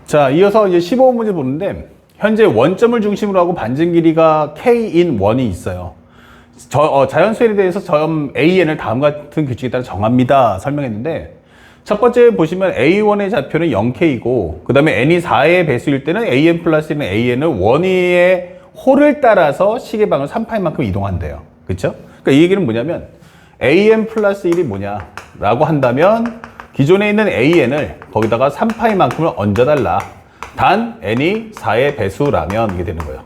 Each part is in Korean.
자, 이어서 이제 15문제 보는데, 현재 원점을 중심으로 하고 반증 길이가 k인 원이 있어요. 자연수열에 대해서 점 AN을 다음 같은 규칙에 따라 정합니다. 설명했는데, 첫 번째 보시면 A1의 좌표는 0K이고, 그 다음에 N이 4의 배수일 때는 AN 플러스 1은 AN을 원위의 홀을 따라서 시계방을 3파이만큼 이동한대요. 그쵸? 그러니까 이 얘기는 뭐냐면, AN 플러스 1이 뭐냐라고 한다면, 기존에 있는 AN을 거기다가 3파이만큼을 얹어달라. 단 N이 4의 배수라면 이게 되는 거예요.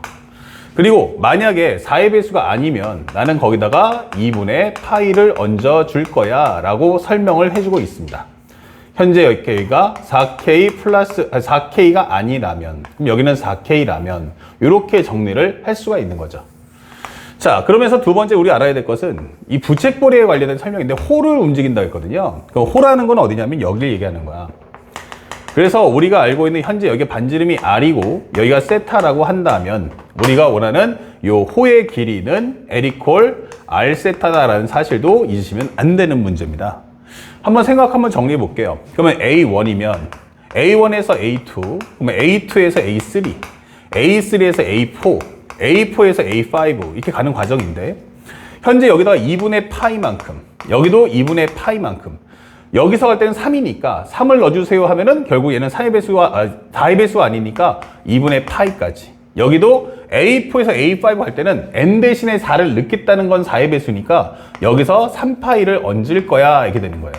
그리고 만약에 4의 배수가 아니면 나는 거기다가 2분의 파이를 얹어줄 거야 라고 설명을 해주고 있습니다. 현재 여기가 4K가 아니라면, 그럼 여기는 4K라면 이렇게 정리를 할 수가 있는 거죠. 자, 그러면서 두 번째 우리 알아야 될 것은 이 부책거리에 관련된 설명인데 홀을 움직인다고 했거든요. 그 홀하는 건 어디냐면 여기를 얘기하는 거야. 그래서 우리가 알고 있는 현재 여기 반지름이 R이고 여기가 세타라고 한다면 우리가 원하는 이 호의 길이는 L 이퀄 R 세타다라는 사실도 잊으시면 안 되는 문제입니다. 한번 한번 정리해 볼게요. 그러면 A1이면 A1에서 A2, 그러면 A2에서 A3, A3에서 A4, A4에서 A5 이렇게 가는 과정인데 현재 여기다가 2분의 파이만큼, 여기도 2분의 파이만큼, 여기서 갈 때는 3이니까 3을 넣어주세요 하면은 결국 얘는 4의 배수가 아니니까 2분의 파이까지. 여기도 A4에서 A5 갈 때는 N 대신에 4를 넣겠다는 건 4의 배수니까 여기서 3파이를 얹을 거야 이렇게 되는 거예요.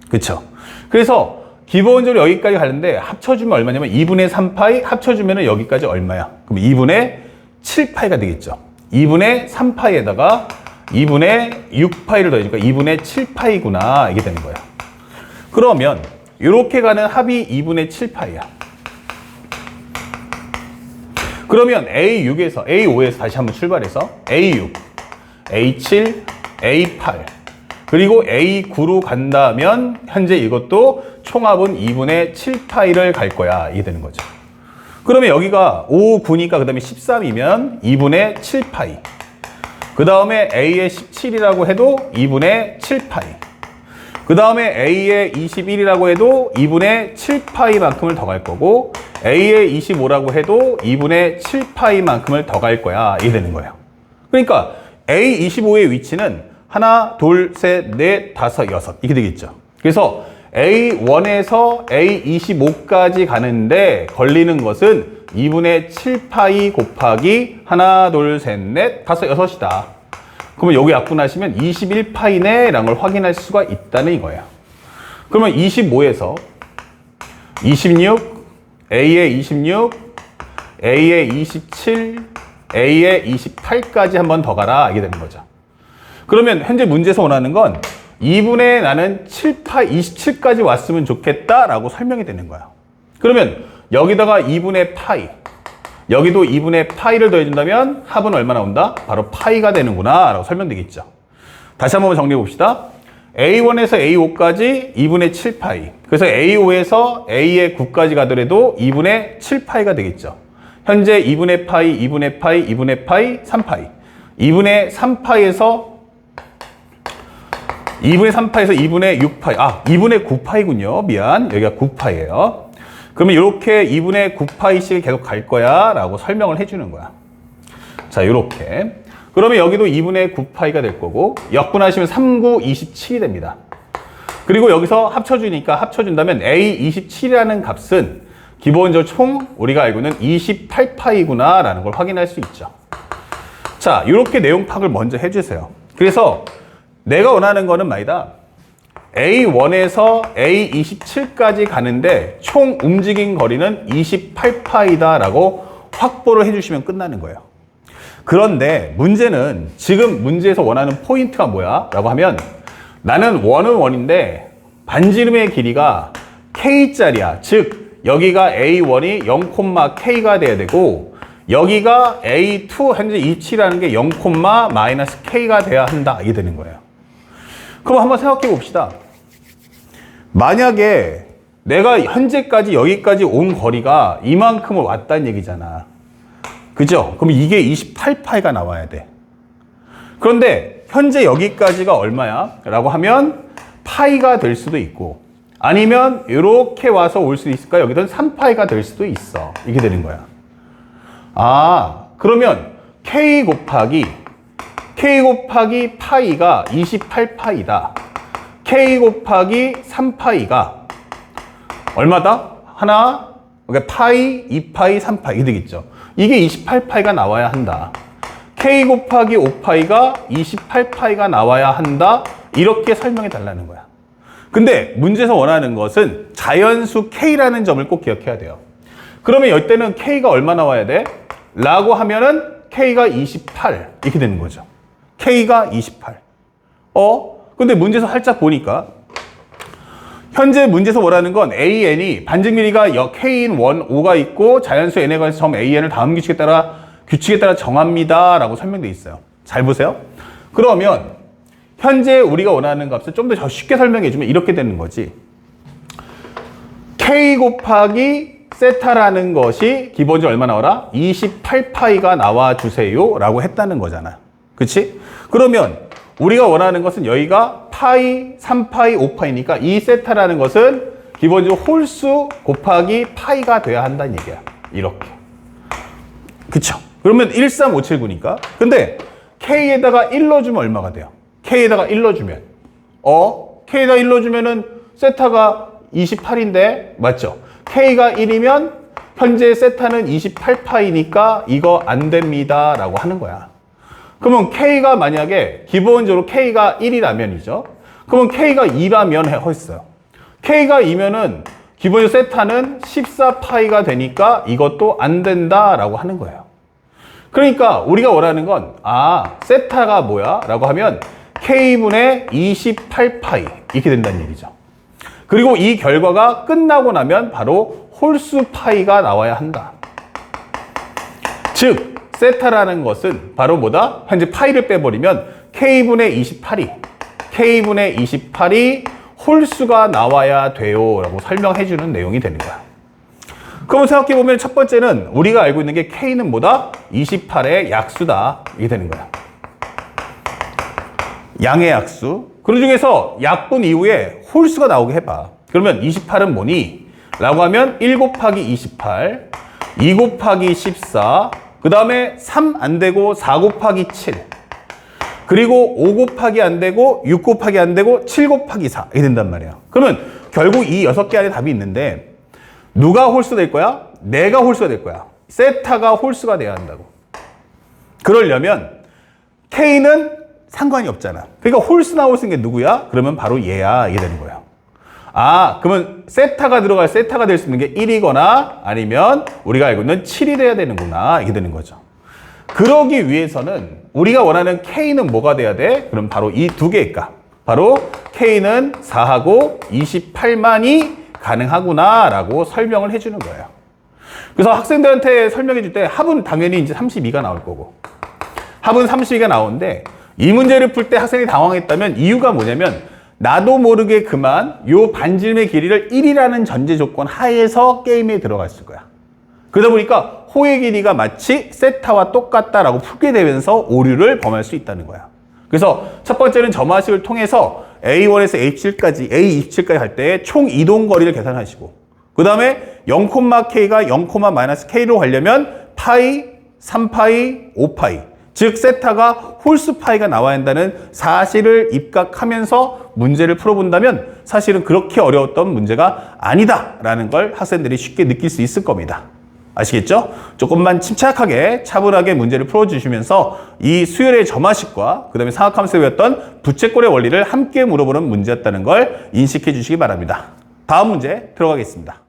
그쵸? 그래서 기본적으로 여기까지 가는데 합쳐주면 얼마냐면 2분의 3파이 합쳐주면 여기까지 얼마야? 그럼 2분의 7파이가 되겠죠. 2분의 3파이에다가 2분의 6파이를 더해주니까 2분의 7파이구나 이게 되는 거예요. 그러면 이렇게 가는 합이 2분의 7파이야. 그러면 A6에서 A5에서 다시 한번 출발해서 A6, A7, A8 그리고 A9로 간다면 현재 이것도 총합은 2분의 7파이를 갈 거야 이게 되는 거죠. 그러면 여기가 5, 9니까 그 다음에 13이면 2분의 7파이. 그 다음에 A의 17이라고 해도 2분의 7파이. 그 다음에 A의 21이라고 해도 2분의 7파이만큼을 더 갈 거고 A의 25라고 해도 2분의 7파이만큼을 더 갈 거야. 이게 되는 거예요. 그러니까 A25의 위치는 하나, 둘, 셋, 넷, 다섯, 여섯 이렇게 되겠죠. 그래서 A1에서 A25까지 가는데 걸리는 것은 2분의 7파이 곱하기 하나, 둘, 셋, 넷, 다섯, 여섯이다. 그러면 여기 약분하시면 21파이네 라는 걸 확인할 수가 있다는 이거예요. 그러면 25에서 26, A의 26, A의 27, A의 28까지 한 번 더 가라 이게 되는 거죠. 그러면 현재 문제에서 원하는 건 2분의 나는 7파 27까지 왔으면 좋겠다라고 설명이 되는 거야. 그러면 여기다가 2분의 파이, 여기도 2분의 파이를 더해준다면 합은 얼마 나온다? 바로 파이가 되는구나 라고 설명되겠죠. 다시 한번 정리해 봅시다. A1에서 A5까지 2분의 7파이. 그래서 A5에서 A의 9까지 가더라도 2분의 7파이가 되겠죠. 현재 2분의 파이, 2분의 파이, 2분의 파이, 3파이. 2분의 3파이에서 2분의 6파이, 2분의 9파이군요. 미안. 여기가 9파이예요. 그러면 이렇게 2분의 9파이씩 계속 갈 거야 라고 설명을 해주는 거야. 자, 이렇게. 그러면 여기도 2분의 9파이가 될 거고 역분하시면 3, 9, 27이 됩니다. 그리고 여기서 합쳐준다면 A27이라는 값은 기본적으로 총 우리가 알고 있는 28파이구나 라는 걸 확인할 수 있죠. 자, 이렇게 내용 파악을 먼저 해주세요. 그래서 내가 원하는 거는 말이다. A1에서 A27까지 가는데 총 움직인 거리는 28파이다 라고 확보를 해주시면 끝나는 거예요. 그런데 문제는 지금 문제에서 원하는 포인트가 뭐야? 라고 하면 나는 원은 원인데 반지름의 길이가 K짜리야. 즉 여기가 A1이 0,K가 돼야 되고 여기가 A2 현재 27이라는 게 0,-K가 돼야 한다. 이게 되는 거예요. 그럼 한번 생각해 봅시다. 만약에 내가 현재까지 여기까지 온 거리가 이만큼을 왔다는 얘기잖아. 그죠? 그럼 이게 28파이가 나와야 돼. 그런데 현재 여기까지가 얼마야? 라고 하면 파이가 될 수도 있고 아니면 이렇게 와서 올 수도 있을까? 여기는 3파이가 될 수도 있어. 이렇게 되는 거야. 아, 그러면 K 곱하기 파이가 28파이다. K 곱하기 3파이가 얼마다? 하나, 그러니까 파이, 2파이, 3파이 이게 되겠죠. 이게 28파이가 나와야 한다. K 곱하기 5파이가 28파이가 나와야 한다. 이렇게 설명해 달라는 거야. 근데 문제에서 원하는 것은 자연수 K라는 점을 꼭 기억해야 돼요. 그러면 이때는 K가 얼마 나와야 돼? 라고 하면은 K가 28 이렇게 되는 거죠. K가 28. 근데 문제에서 살짝 보니까 현재 문제에서 원하는 건 AN이 반증밀이가 K인 원 5가 있고 자연수 N에 관해서 점 AN을 다음 규칙에 따라 정합니다 라고 설명되어 있어요. 잘 보세요. 그러면 현재 우리가 원하는 값을 좀 더 쉽게 설명해 주면 이렇게 되는 거지. K 곱하기 세타라는 것이 기본적으로 얼마 나와라? 28파이가 나와주세요 라고 했다는 거잖아. 그치? 그러면 우리가 원하는 것은 여기가 파이, 3파이, 5파이니까 이 세타라는 것은 기본적으로 홀수 곱하기 파이가 돼야 한다는 얘기야. 이렇게. 그쵸? 그러면 13579니까. 근데 K에다가 1 넣어주면 얼마가 돼요? K에다가 1 넣어주면. K에다가 1 넣어주면은 세타가 28인데, 맞죠? K가 1이면 현재 세타는 28파이니까 이거 안 됩니다. 라고 하는 거야. 그러면 K가 만약에 기본적으로 K가 1이라면이죠. 그러면 K가 2라면 했어요. K가 2면은 기본적으로 세타는 14파이가 되니까 이것도 안 된다라고 하는 거예요. 그러니까 우리가 원하는 건 세타가 뭐야? 라고 하면 K분의 28파이 이렇게 된다는 얘기죠. 그리고 이 결과가 끝나고 나면 바로 홀수 파이가 나와야 한다. 즉 세타라는 것은 바로 뭐다? 현재 파이를 빼버리면 K분의 28이 홀수가 나와야 돼요 라고 설명해 주는 내용이 되는 거야. 그럼 생각해보면 첫 번째는 우리가 알고 있는 게 K는 뭐다? 28의 약수다. 이게 되는 거야. 양의 약수. 그 중에서 약분 이후에 홀수가 나오게 해봐. 그러면 28은 뭐니? 라고 하면 1 곱하기 28, 2 곱하기 14, 그 다음에 3 안 되고 4 곱하기 7, 그리고 5 곱하기 안 되고 6 곱하기 안 되고 7 곱하기 4 이렇게 된단 말이야. 그러면 결국 이 6개 안에 답이 있는데 누가 홀수 될 거야? 내가 홀수가 될 거야. 세타가 홀수가 돼야 한다고. 그러려면 K는 상관이 없잖아. 그러니까 홀수 나올 수 있는 게 누구야? 그러면 바로 얘야. 이게 되는 거예요. 그러면 세타가 될 수 있는 게 1이거나 아니면 우리가 알고 있는 7이 돼야 되는구나. 이게 되는 거죠. 그러기 위해서는 우리가 원하는 K는 뭐가 돼야 돼? 그럼 바로 이 두 개의 값. 바로 K는 4하고 28만이 가능하구나 라고 설명을 해주는 거예요. 그래서 학생들한테 설명해 줄 때 합은 당연히 이제 32가 나올 거고 합은 32가 나오는데 이 문제를 풀 때 학생이 당황했다면 이유가 뭐냐면 나도 모르게 그만 요 반지름의 길이를 1이라는 전제 조건 하에서 게임에 들어갔을 거야. 그러다 보니까 호의 길이가 마치 세타와 똑같다라고 풀게 되면서 오류를 범할 수 있다는 거야. 그래서 첫 번째는 점화식을 통해서 A1에서 A27까지 할 때 총 이동 거리를 계산하시고 그 다음에 0,K가 0,-K로 가려면 파이, 3파이, 5파이 즉 세타가 홀수 파이가 나와야 한다는 사실을 입각하면서 문제를 풀어본다면 사실은 그렇게 어려웠던 문제가 아니다라는 걸 학생들이 쉽게 느낄 수 있을 겁니다. 아시겠죠? 조금만 침착하게 차분하게 문제를 풀어주시면서 이 수열의 점화식과 그 다음에 상학하면서 배웠던 부채꼴의 원리를 함께 물어보는 문제였다는 걸 인식해 주시기 바랍니다. 다음 문제 들어가겠습니다.